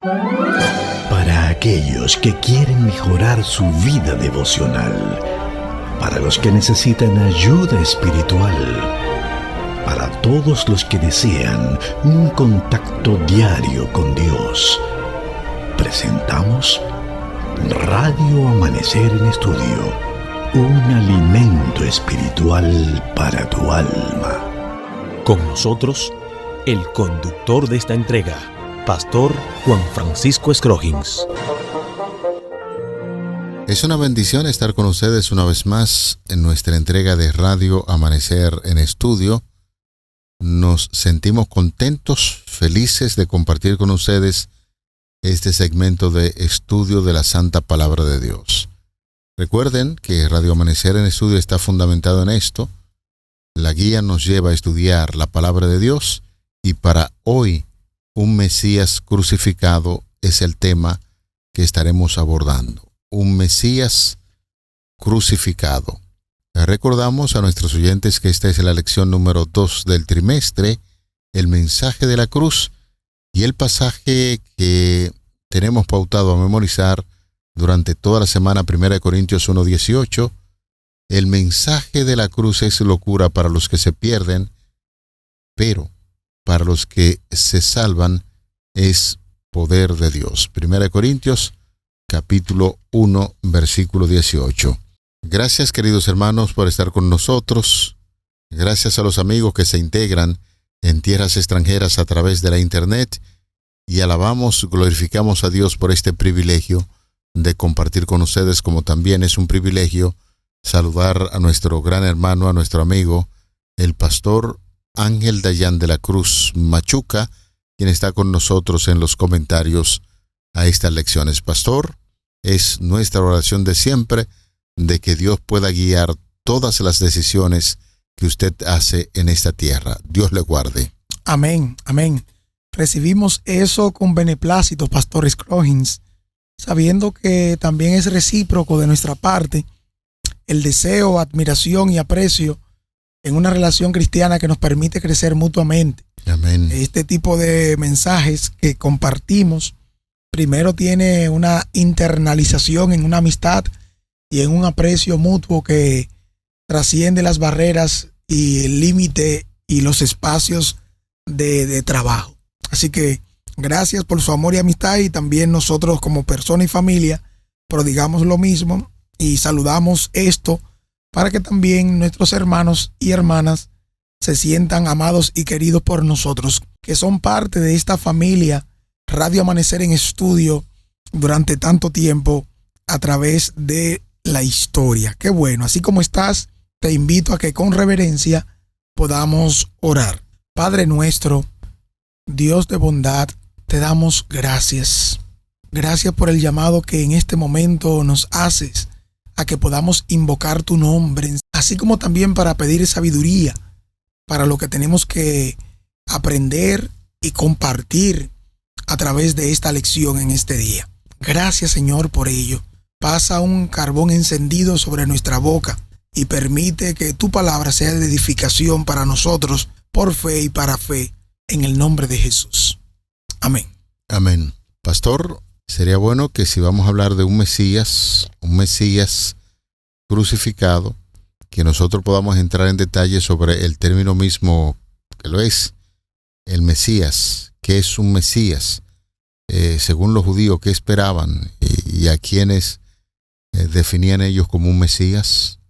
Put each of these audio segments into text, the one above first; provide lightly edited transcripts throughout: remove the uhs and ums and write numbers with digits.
Para aquellos que quieren mejorar su vida devocional, para los que necesitan ayuda espiritual, para todos los que desean un contacto diario con Dios, presentamos Radio Amanecer en Estudio, un alimento espiritual para tu alma. Con nosotros, el conductor de esta entrega, Pastor Juan Francisco Scroggins. Es una bendición estar con ustedes una vez más en nuestra entrega de Radio Amanecer en Estudio. Nos sentimos contentos, felices de compartir con ustedes este segmento de estudio de la Santa Palabra de Dios. Recuerden que Radio Amanecer en Estudio está fundamentado en esto. La guía nos lleva a estudiar la Palabra de Dios y para hoy, un Mesías crucificado es el tema que estaremos abordando. Un Mesías crucificado. Recordamos a nuestros oyentes que esta es la lección número 2 del trimestre, el mensaje de la cruz, y el pasaje que tenemos pautado a memorizar durante toda la semana, 1 Corintios 1:18, el mensaje de la cruz es locura para los que se pierden, pero para los que se salvan es poder de Dios. 1 Corintios capítulo 1, versículo 18. Gracias, queridos hermanos, por estar con nosotros. Gracias a los amigos que se integran en tierras extranjeras a través de la internet. Y alabamos, glorificamos a Dios por este privilegio de compartir con ustedes, como también es un privilegio saludar a nuestro gran hermano, a nuestro amigo, el pastor Ángel Dayan de la Cruz Machuca, quien está con nosotros en los comentarios a estas lecciones. Pastor, es nuestra oración de siempre de que Dios pueda guiar todas las decisiones que usted hace en esta tierra. Dios le guarde. Amén, amén. Recibimos eso con beneplácito, Pastor Scroggins, sabiendo que también es recíproco de nuestra parte el deseo, admiración y aprecio en una relación cristiana que nos permite crecer mutuamente. Amén. Este tipo de mensajes que compartimos, primero tiene una internalización en una amistad y en un aprecio mutuo que trasciende las barreras y el límite y los espacios de trabajo. Así que gracias por su amor y amistad, y también nosotros como persona y familia prodigamos lo mismo y saludamos esto para que también nuestros hermanos y hermanas se sientan amados y queridos por nosotros, que son parte de esta familia Radio Amanecer en Estudio durante tanto tiempo a través de la historia. Qué bueno, así como estás, te invito a que con reverencia podamos orar. Padre nuestro, Dios de bondad, te damos gracias. Gracias por el llamado que en este momento nos haces a que podamos invocar tu nombre, así como también para pedir sabiduría para lo que tenemos que aprender y compartir a través de esta lección en este día. Gracias, Señor, por ello. Pasa un carbón encendido sobre nuestra boca y permite que tu palabra sea de edificación para nosotros por fe y para fe, en el nombre de Jesús. Amén. Amén. Pastor, sería bueno que si vamos a hablar de un Mesías crucificado, que nosotros podamos entrar en detalle sobre el término mismo que lo es, el Mesías. ¿Qué es un Mesías? Según los judíos, ¿qué esperaban? ¿Y a quiénes definían ellos como un Mesías?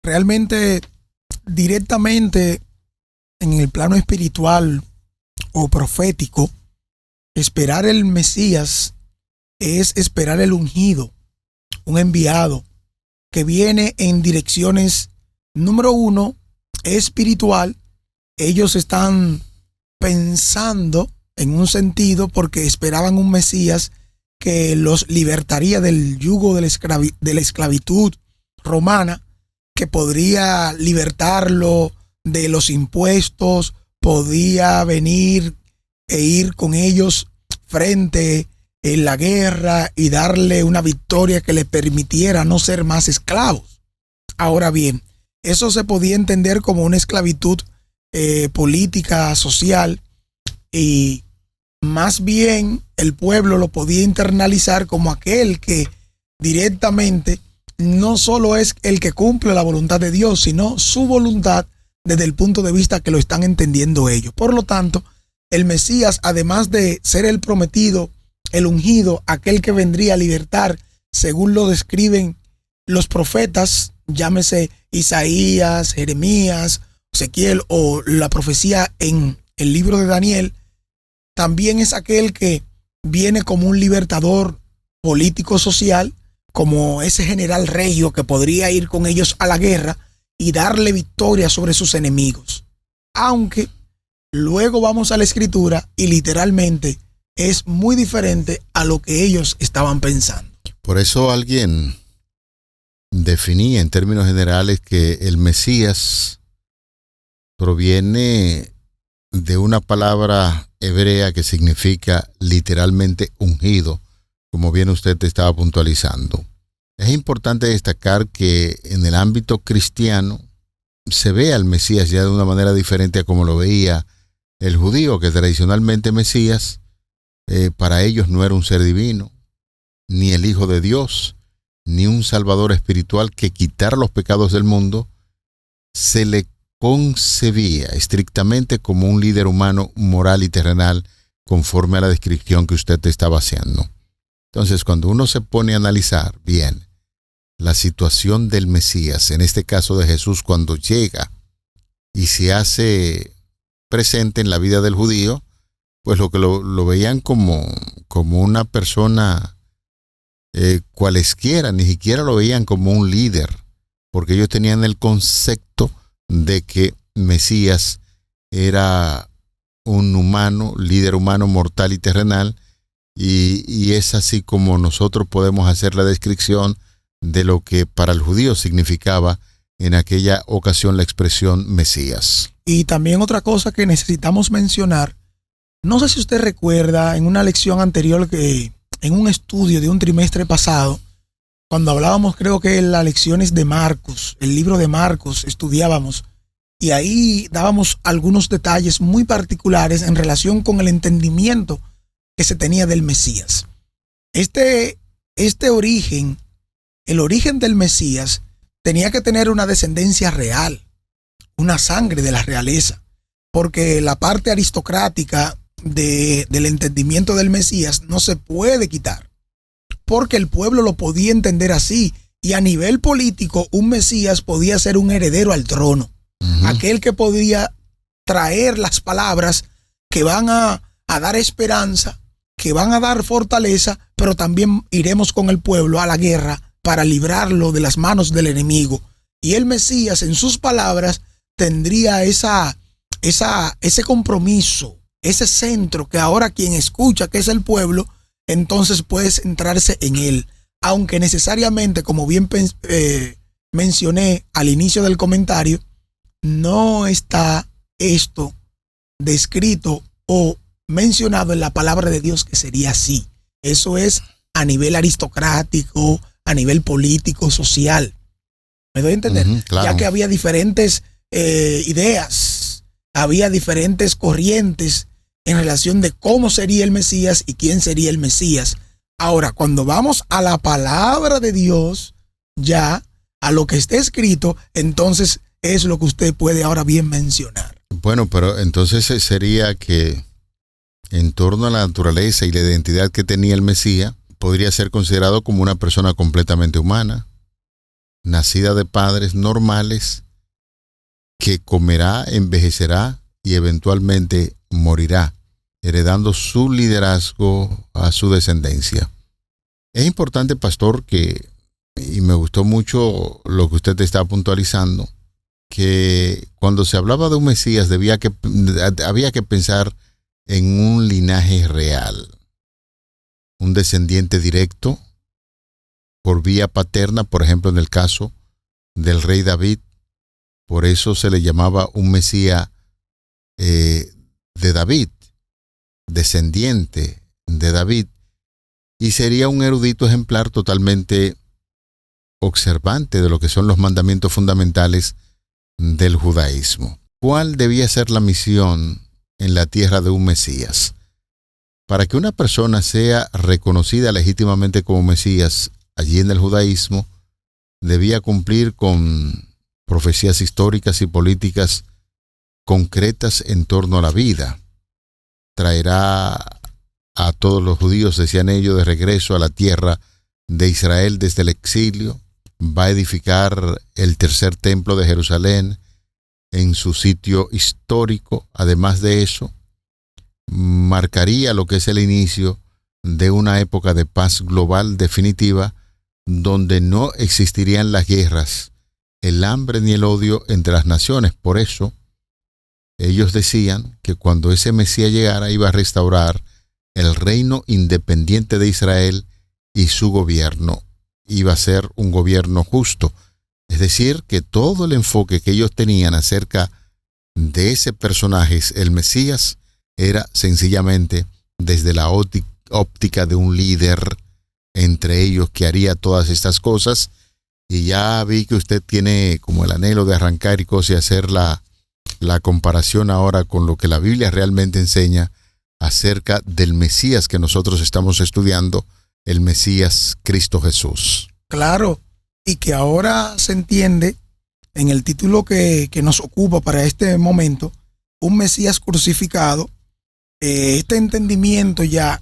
Realmente, directamente en el plano espiritual o profético, esperar el Mesías es esperar el ungido, un enviado que viene en direcciones, número uno, espiritual. Ellos están pensando en un sentido porque esperaban un Mesías que los libertaría del yugo de la esclavitud romana, que podría libertarlo de los impuestos, podía venir e ir con ellos frente en la guerra y darle una victoria que le permitiera no ser más esclavos. Ahora bien, eso se podía entender como una esclavitud política, social, y Más bien el pueblo lo podía internalizar como aquel que directamente no solo es el que cumple la voluntad de Dios, sino su voluntad desde el punto de vista que lo están entendiendo ellos. Por lo tanto, el Mesías, además de ser el prometido, el ungido, aquel que vendría a libertar, según lo describen los profetas, llámese Isaías, Jeremías, Ezequiel o la profecía en el libro de Daniel, también es aquel que viene como un libertador político-social, como ese general regio que podría ir con ellos a la guerra y darle victoria sobre sus enemigos. Aunque luego vamos a la escritura y literalmente es muy diferente a lo que ellos estaban pensando. Por eso alguien definía en términos generales que el Mesías proviene de una palabra hebrea que significa literalmente ungido, como bien usted estaba puntualizando. Es importante destacar que en el ámbito cristiano se ve al Mesías ya de una manera diferente a como lo veía el judío, que tradicionalmente Mesías para ellos no era un ser divino, ni el Hijo de Dios, ni un Salvador espiritual que quitara los pecados del mundo. Se le concebía estrictamente como un líder humano, moral y terrenal, conforme a la descripción que usted estaba haciendo. Entonces, cuando uno se pone a analizar bien la situación del Mesías, en este caso de Jesús, cuando llega y se hace presente en la vida del judío, pues lo que lo veían como una persona cualesquiera, ni siquiera lo veían como un líder, porque ellos tenían el concepto de que Mesías era un humano, líder humano, mortal y terrenal, y es así como nosotros podemos hacer la descripción de lo que para el judío significaba en aquella ocasión la expresión Mesías. Y también otra cosa que necesitamos mencionar, no sé si usted recuerda en una lección anterior, que en un estudio de un trimestre pasado, cuando hablábamos, creo que en las lecciones de Marcos, el libro de Marcos, estudiábamos, y ahí dábamos algunos detalles muy particulares en relación con el entendimiento que se tenía del Mesías. Este origen, el origen del Mesías, tenía que tener una descendencia real, una sangre de la realeza, porque la parte aristocrática del entendimiento del Mesías no se puede quitar, porque el pueblo lo podía entender así, y a nivel político un Mesías podía ser un heredero al trono, aquel que podía traer las palabras que van a dar esperanza, que van a dar fortaleza, pero también iremos con el pueblo a la guerra para librarlo de las manos del enemigo. Y el Mesías, en sus palabras, tendría ese compromiso, ese centro que ahora quien escucha, que es el pueblo, entonces puede centrarse en él. Aunque necesariamente, como bien mencioné al inicio del comentario, no está esto descrito o mencionado en la palabra de Dios que sería así. Eso es a nivel aristocrático, a nivel político, social. ¿Me doy a entender? Claro. Ya que había diferentes ideas, había diferentes corrientes en relación de cómo sería el Mesías y quién sería el Mesías. Ahora, cuando vamos a la palabra de Dios, ya a lo que está escrito, entonces es lo que usted puede ahora bien mencionar. Bueno, pero entonces sería que en torno a la naturaleza y la identidad que tenía el Mesías, podría ser considerado como una persona completamente humana, nacida de padres normales, que comerá, envejecerá y eventualmente morirá, heredando su liderazgo a su descendencia. Es importante, pastor, y me gustó mucho lo que usted está puntualizando, que cuando se hablaba de un Mesías había que pensar en un linaje real, un descendiente directo por vía paterna, por ejemplo en el caso del rey David. Por eso se le llamaba un Mesías de David, descendiente de David, y sería un erudito ejemplar totalmente observante de lo que son los mandamientos fundamentales del judaísmo. ¿Cuál debía ser la misión en la tierra de un Mesías? para que una persona sea reconocida legítimamente como Mesías allí en el judaísmo, debía cumplir con profecías históricas y políticas concretas en torno a la vida. Traerá a todos los judíos, decían ellos, de regreso a la tierra de Israel desde el exilio. Va a edificar el tercer templo de Jerusalén en su sitio histórico. Además de eso, marcaría lo que es el inicio de una época de paz global definitiva, donde no existirían las guerras, el hambre ni el odio entre las naciones. Por eso, ellos decían que cuando ese Mesías llegara iba a restaurar el reino independiente de Israel y su gobierno iba a ser un gobierno justo. Es decir, que todo el enfoque que ellos tenían acerca de ese personaje, el Mesías, era sencillamente desde la óptica de un líder entre ellos que haría todas estas cosas. Y ya vi que usted tiene como el anhelo de arrancar y cosas y hacer la comparación ahora con lo que la Biblia realmente enseña acerca del Mesías que nosotros estamos estudiando, el Mesías Cristo Jesús. Claro, y que ahora se entiende en el título que nos ocupa para este momento, un Mesías crucificado. Este entendimiento ya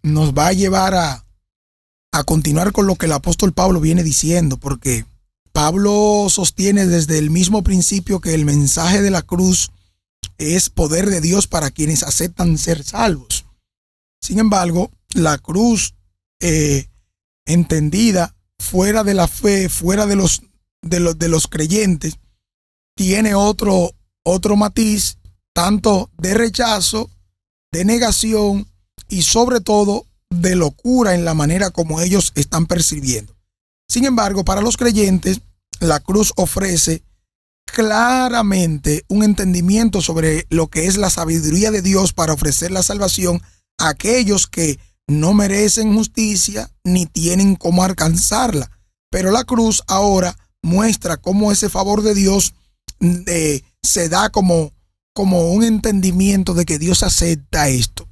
nos va a llevar a continuar con lo que el apóstol Pablo viene diciendo, porque Pablo sostiene desde el mismo principio que el mensaje de la cruz es poder de Dios para quienes aceptan ser salvos. Sin embargo, la cruz entendida fuera de la fe, fuera de los creyentes, tiene otro matiz, tanto de rechazo, de negación y sobre todo de locura en la manera como ellos están percibiendo. Sin embargo, para los creyentes, la cruz ofrece claramente un entendimiento sobre lo que es la sabiduría de Dios para ofrecer la salvación a aquellos que no merecen justicia ni tienen cómo alcanzarla. Pero la cruz ahora muestra cómo ese favor de Dios se da como un entendimiento de que Dios acepta esto.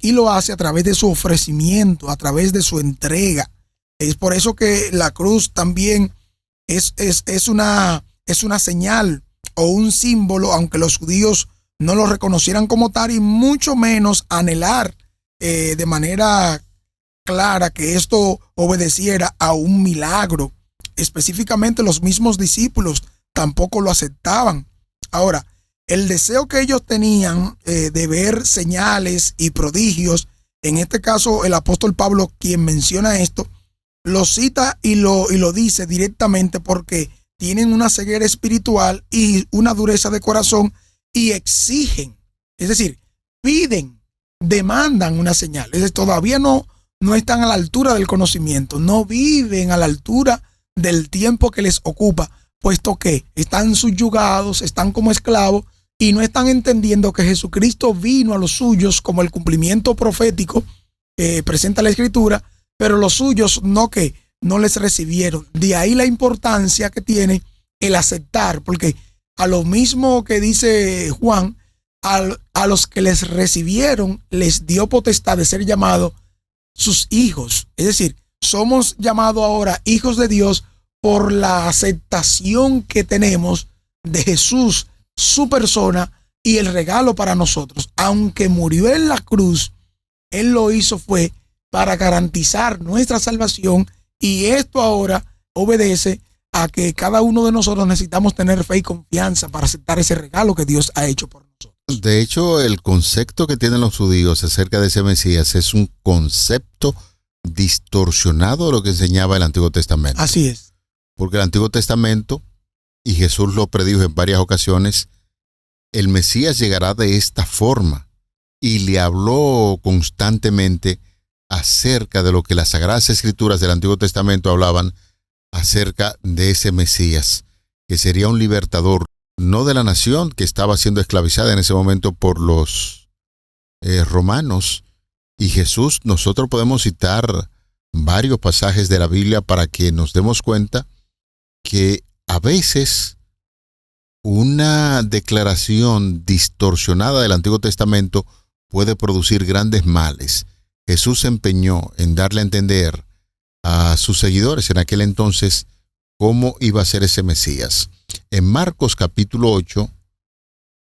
Y lo hace a través de su ofrecimiento, a través de su entrega. Es por eso que la cruz también es una señal o un símbolo, aunque los judíos no lo reconocieran como tal y mucho menos anhelar de manera clara que esto obedeciera a un milagro. Específicamente los mismos discípulos tampoco lo aceptaban. Ahora, el deseo que ellos tenían de ver señales y prodigios, en este caso el apóstol Pablo, quien menciona esto, lo cita y lo dice directamente porque tienen una ceguera espiritual y una dureza de corazón y exigen, es decir, piden, demandan una señal. Es decir, todavía no están a la altura del conocimiento, no viven a la altura del tiempo que les ocupa, puesto que están subyugados, están como esclavos y no están entendiendo que Jesucristo vino a los suyos como el cumplimiento profético que presenta la Escritura, pero los suyos no les recibieron. De ahí la importancia que tiene el aceptar, porque a lo mismo que dice Juan, a los que les recibieron les dio potestad de ser llamados sus hijos. Es decir, somos llamados ahora hijos de Dios por la aceptación que tenemos de Jesús, su persona y el regalo para nosotros. Aunque murió en la cruz, Él lo hizo fue para garantizar nuestra salvación, y esto ahora obedece a que cada uno de nosotros necesitamos tener fe y confianza para aceptar ese regalo que Dios ha hecho por nosotros. De hecho, el concepto que tienen los judíos acerca de ese Mesías es un concepto distorsionado de lo que enseñaba el Antiguo Testamento. Así es. Porque el Antiguo Testamento, y Jesús lo predijo en varias ocasiones, el Mesías llegará de esta forma, y le habló constantemente acerca de lo que las Sagradas Escrituras del Antiguo Testamento hablaban acerca de ese Mesías, que sería un libertador, no de la nación que estaba siendo esclavizada en ese momento por los romanos. Y Jesús, nosotros podemos citar varios pasajes de la Biblia para que nos demos cuenta que a veces una declaración distorsionada del Antiguo Testamento puede producir grandes males. Jesús se empeñó en darle a entender a sus seguidores en aquel entonces cómo iba a ser ese Mesías. En Marcos capítulo 8,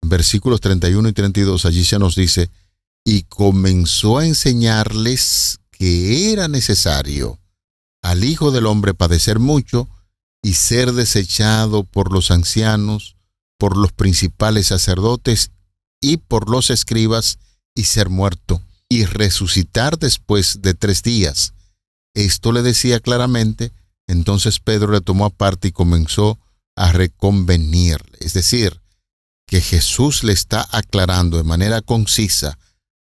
versículos 31 y 32, allí se nos dice, y comenzó a enseñarles que era necesario al Hijo del Hombre padecer mucho y ser desechado por los ancianos, por los principales sacerdotes y por los escribas, y ser muerto, y resucitar después de 3 días. Esto le decía claramente. Entonces Pedro le tomó aparte y comenzó a reconvenirle. Es decir, que Jesús le está aclarando de manera concisa,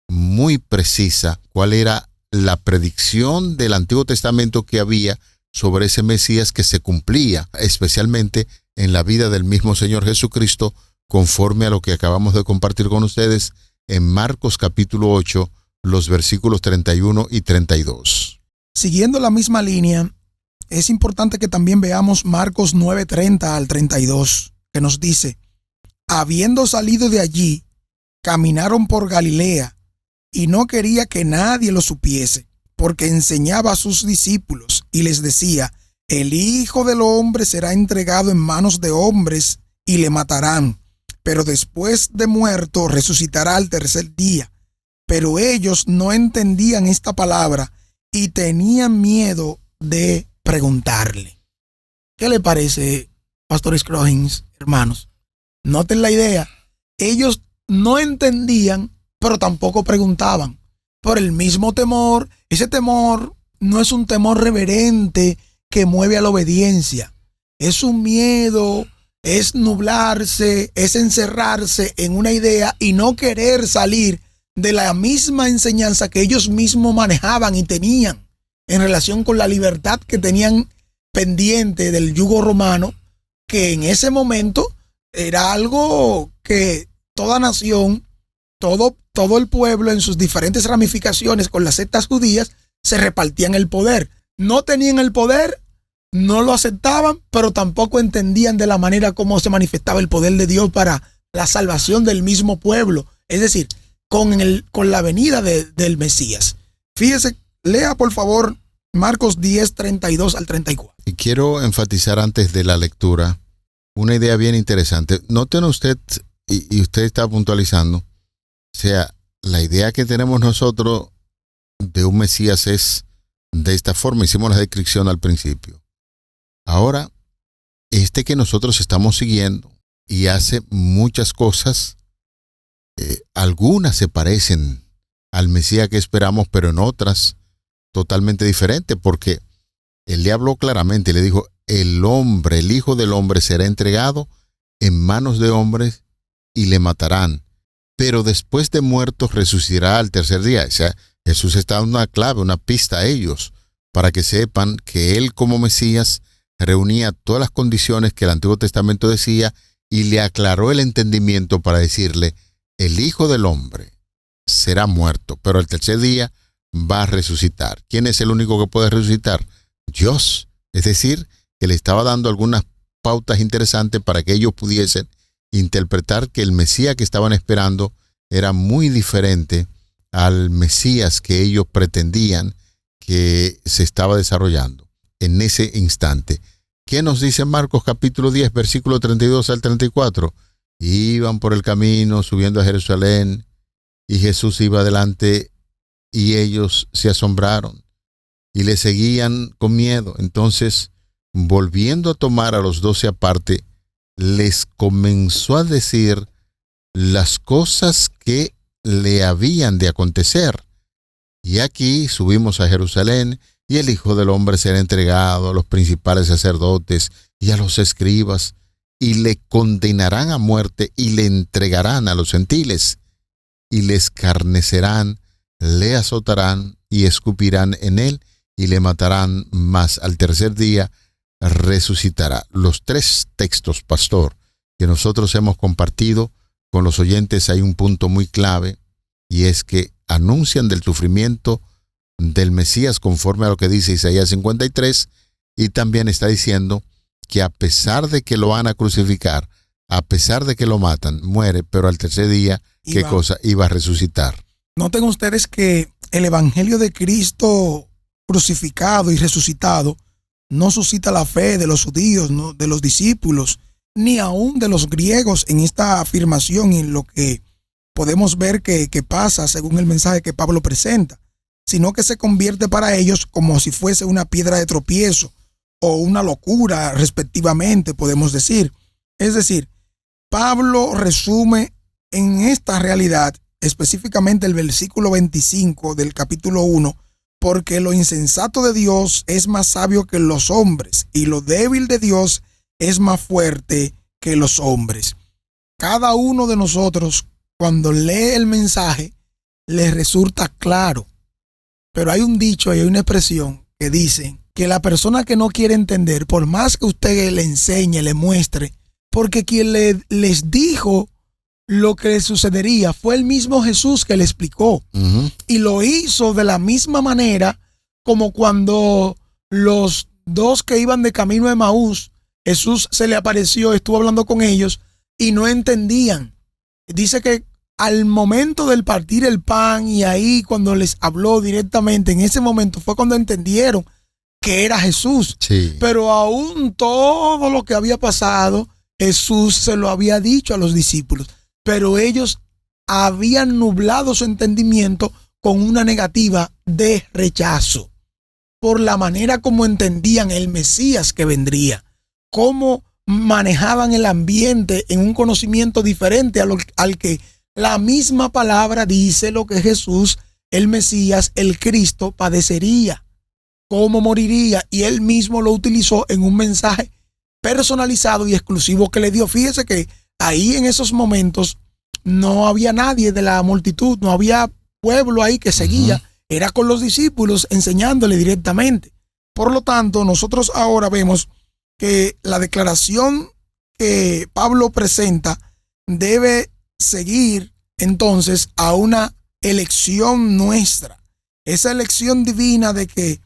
muy precisa, cuál era la predicción del Antiguo Testamento que había sobre ese Mesías que se cumplía, especialmente en la vida del mismo Señor Jesucristo, conforme a lo que acabamos de compartir con ustedes en Marcos capítulo 8, los versículos 31 y 32. Siguiendo la misma línea, es importante que también veamos Marcos 9:30 al 32, que nos dice, habiendo salido de allí, caminaron por Galilea, y no quería que nadie lo supiese, porque enseñaba a sus discípulos y les decía, el Hijo del Hombre será entregado en manos de hombres y le matarán, pero después de muerto resucitará al 3er día. Pero ellos no entendían esta palabra y tenían miedo de preguntarle. ¿Qué le parece, Pastor Scroggins, hermanos? Noten la idea. Ellos no entendían, pero tampoco preguntaban. Por el mismo temor. Ese temor no es un temor reverente que mueve a la obediencia. Es un miedo, es nublarse, es encerrarse en una idea y no querer salir de la misma enseñanza que ellos mismos manejaban y tenían en relación con la libertad que tenían pendiente del yugo romano, que en ese momento era algo que toda nación, todo el pueblo en sus diferentes ramificaciones con las sectas judías se repartían el poder. No tenían el poder, no lo aceptaban, pero tampoco entendían de la manera como se manifestaba el poder de Dios para la salvación del mismo pueblo. Es decir, con la venida del Mesías. Fíjese, lea por favor Marcos 10:32 al 34. Y quiero enfatizar antes de la lectura una idea bien interesante. Noten usted, y usted está puntualizando, o sea, la idea que tenemos nosotros de un Mesías es de esta forma. Hicimos la descripción al principio. Ahora, este que nosotros estamos siguiendo y hace muchas cosas, algunas se parecen al Mesías que esperamos, pero en otras totalmente diferente, porque él le habló claramente, le dijo, el Hijo del Hombre será entregado en manos de hombres y le matarán, pero después de muertos resucitará al 3er día. O sea, Jesús está dando una clave, una pista a ellos, para que sepan que él como Mesías reunía todas las condiciones que el Antiguo Testamento decía y le aclaró el entendimiento para decirle, el Hijo del Hombre será muerto, pero el 3er día va a resucitar. ¿Quién es el único que puede resucitar? Dios. Es decir, que le estaba dando algunas pautas interesantes para que ellos pudiesen interpretar que el Mesías que estaban esperando era muy diferente al Mesías que ellos pretendían que se estaba desarrollando en ese instante. ¿Qué nos dice Marcos capítulo 10, versículo 32 al 34? Iban por el camino subiendo a Jerusalén y Jesús iba adelante y ellos se asombraron y le seguían con miedo. Entonces, volviendo a tomar a los 12 aparte, les comenzó a decir las cosas que le habían de acontecer. Y aquí subimos a Jerusalén, y el Hijo del Hombre será entregado a los principales sacerdotes y a los escribas, y le condenarán a muerte y le entregarán a los gentiles, y le escarnecerán, le azotarán y escupirán en él, y le matarán, mas al 3er día resucitará. Los 3 textos, pastor, que nosotros hemos compartido con los oyentes, hay un punto muy clave, y es que anuncian del sufrimiento del Mesías conforme a lo que dice Isaías 53, y también está diciendo que a pesar de que lo van a crucificar, a pesar de que lo matan, muere, pero al 3er día, ¿qué cosa? Iba a resucitar. Noten ustedes que el evangelio de Cristo crucificado y resucitado no suscita la fe de los judíos, no, de los discípulos, ni aún de los griegos en esta afirmación y en lo que podemos ver que pasa según el mensaje que Pablo presenta, sino que se convierte para ellos como si fuese una piedra de tropiezo o una locura, respectivamente, podemos decir. Es decir, Pablo resume en esta realidad, específicamente el versículo 25 del capítulo 1, porque lo insensato de Dios es más sabio que los hombres y lo débil de Dios es más fuerte que los hombres. Cada uno de nosotros, cuando lee el mensaje, le resulta claro. Pero hay un dicho y hay una expresión que dice que la persona que no quiere entender, por más que usted le enseñe, le muestre, porque quien les dijo lo que le sucedería fue el mismo Jesús que le explicó. Y lo hizo de la misma manera como cuando los dos que iban de camino a Emaús, Jesús se le apareció, estuvo hablando con ellos y no entendían. Dice que al momento del partir el pan y ahí cuando les habló directamente, en ese momento fue cuando entendieron que era Jesús. Sí. Pero aún todo lo que había pasado, Jesús se lo había dicho a los discípulos. Pero ellos habían nublado su entendimiento con una negativa de rechazo por la manera como entendían el Mesías que vendría, cómo manejaban el ambiente en un conocimiento diferente al que la misma palabra dice lo que Jesús, el Mesías, el Cristo, padecería, cómo moriría, y él mismo lo utilizó en un mensaje personalizado y exclusivo que le dio. Fíjese que ahí en esos momentos no había nadie de la multitud, no había pueblo ahí que seguía, era con los discípulos enseñándole directamente. Por lo tanto, nosotros ahora vemos que la declaración que Pablo presenta debe seguir entonces a una elección nuestra, esa elección divina de que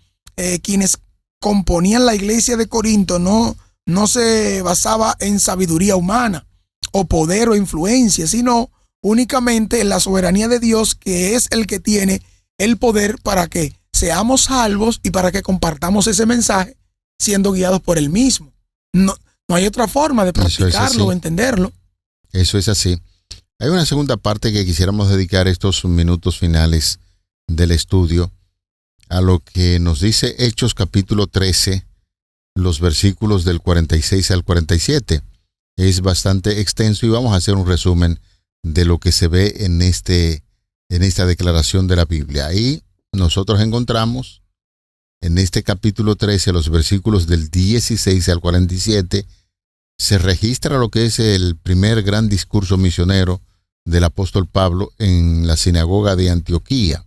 quienes componían la iglesia de Corinto no se basaba en sabiduría humana o poder o influencia, sino únicamente en la soberanía de Dios, que es el que tiene el poder para que seamos salvos y para que compartamos ese mensaje siendo guiados por él mismo. No hay otra forma de practicarlo o entenderlo. Eso es así. Hay una segunda parte que quisiéramos dedicar estos minutos finales del estudio a lo que nos dice Hechos capítulo 13, los versículos del 46 al 47. Es bastante extenso y vamos a hacer un resumen de lo que se ve en esta declaración de la Biblia. Ahí nosotros encontramos en este capítulo 13, los versículos del 16 al 47, se registra lo que es el primer gran discurso misionero del apóstol Pablo en la sinagoga de Antioquía.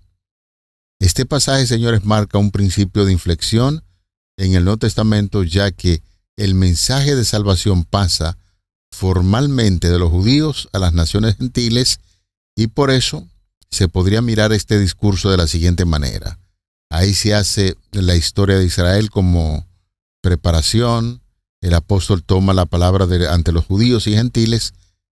Este pasaje, señores, marca un principio de inflexión en el Nuevo Testamento, ya que el mensaje de salvación pasa formalmente de los judíos a las naciones gentiles, y por eso se podría mirar este discurso de la siguiente manera. Ahí se hace la historia de Israel como preparación. El apóstol toma la palabra ante los judíos y gentiles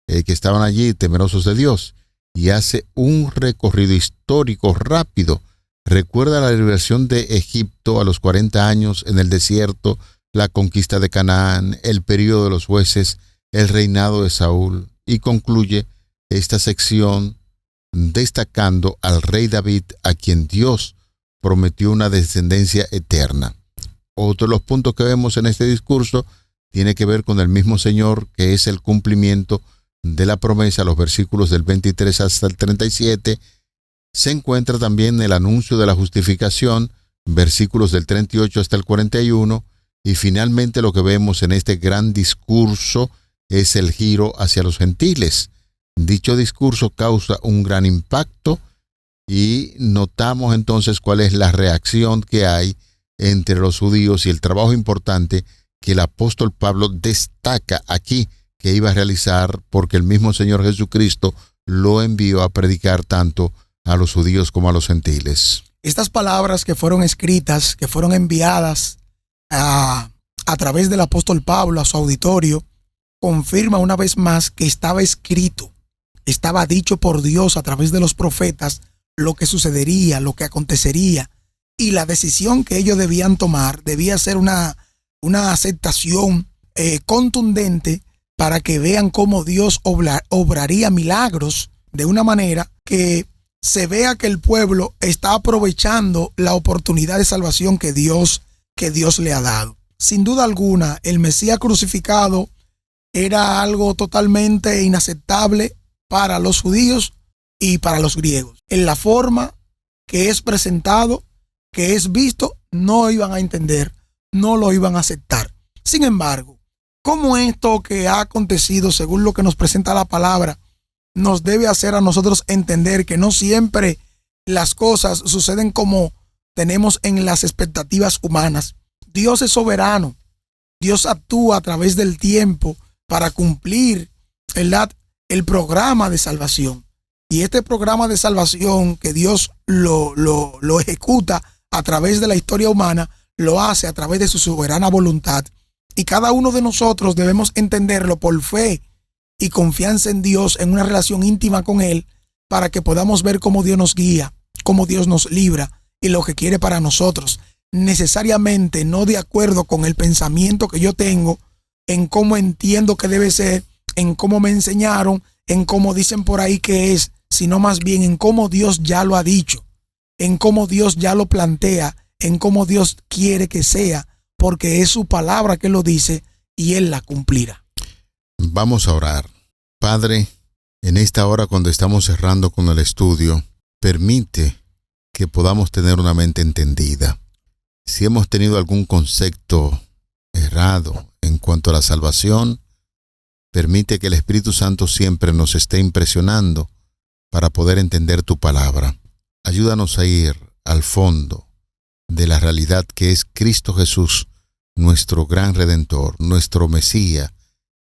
que estaban allí temerosos de Dios y hace un recorrido histórico rápido. Recuerda la liberación de Egipto a los 40 años en el desierto, la conquista de Canaán, el período de los jueces, el reinado de Saúl, y concluye esta sección destacando al rey David, a quien Dios prometió una descendencia eterna. Otro de los puntos que vemos en este discurso tiene que ver con el mismo Señor, que es el cumplimiento de la promesa. Los versículos del 23 hasta el 37. Se encuentra también el anuncio de la justificación, versículos del 38 hasta el 41. Y finalmente lo que vemos en este gran discurso es el giro hacia los gentiles. Dicho discurso causa un gran impacto y notamos entonces cuál es la reacción que hay entre los judíos y el trabajo importante que el apóstol Pablo destaca aquí que iba a realizar, porque el mismo Señor Jesucristo lo envió a predicar tanto a los judíos como a los gentiles. Estas palabras que fueron escritas, que fueron enviadas a través del apóstol Pablo a su auditorio, confirma una vez más que estaba escrito, estaba dicho por Dios a través de los profetas lo que sucedería, lo que acontecería, y la decisión que ellos debían tomar debía ser una aceptación contundente para que vean cómo Dios obraría milagros de una manera que se vea que el pueblo está aprovechando la oportunidad de salvación que Dios le ha dado. Sin duda alguna, el Mesías crucificado era algo totalmente inaceptable para los judíos y para los griegos. En la forma que es presentado, que es visto, no iban a entender, no lo iban a aceptar. Sin embargo, ¿cómo esto que ha acontecido, según lo que nos presenta la palabra, nos debe hacer a nosotros entender que no siempre las cosas suceden como tenemos en las expectativas humanas? Dios es soberano. Dios actúa a través del tiempo para cumplir, ¿verdad?, el programa de salvación. Y este programa de salvación que Dios lo ejecuta a través de la historia humana, lo hace a través de su soberana voluntad. Y cada uno de nosotros debemos entenderlo por fe y confianza en Dios, en una relación íntima con Él, para que podamos ver cómo Dios nos guía, cómo Dios nos libra y lo que quiere para nosotros. Necesariamente no de acuerdo con el pensamiento que yo tengo, en cómo entiendo que debe ser, en cómo me enseñaron, en cómo dicen por ahí que es, sino más bien en cómo Dios ya lo ha dicho, en cómo Dios ya lo plantea, en cómo Dios quiere que sea, porque es su palabra que lo dice y Él la cumplirá. Vamos a orar. Padre, en esta hora cuando estamos cerrando con el estudio, permite que podamos tener una mente entendida. Si hemos tenido algún concepto errado en cuanto a la salvación, permite que el Espíritu Santo siempre nos esté impresionando para poder entender tu palabra. Ayúdanos a ir al fondo de la realidad que es Cristo Jesús, nuestro gran Redentor, nuestro Mesías,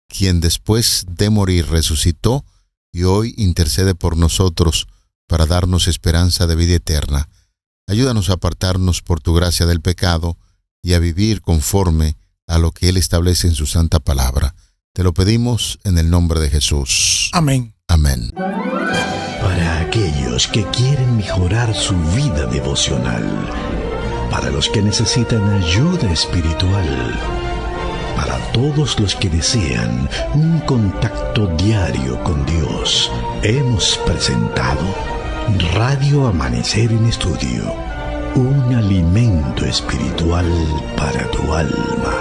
quien después de morir resucitó y hoy intercede por nosotros para darnos esperanza de vida eterna. Ayúdanos a apartarnos por tu gracia del pecado y a vivir conforme a lo que Él establece en su santa palabra. Te lo pedimos en el nombre de Jesús. Amén. Amén. Para aquellos que quieren mejorar su vida devocional, para los que necesitan ayuda espiritual, para todos los que desean un contacto diario con Dios, hemos presentado Radio Amanecer en Estudio, un alimento espiritual para tu alma.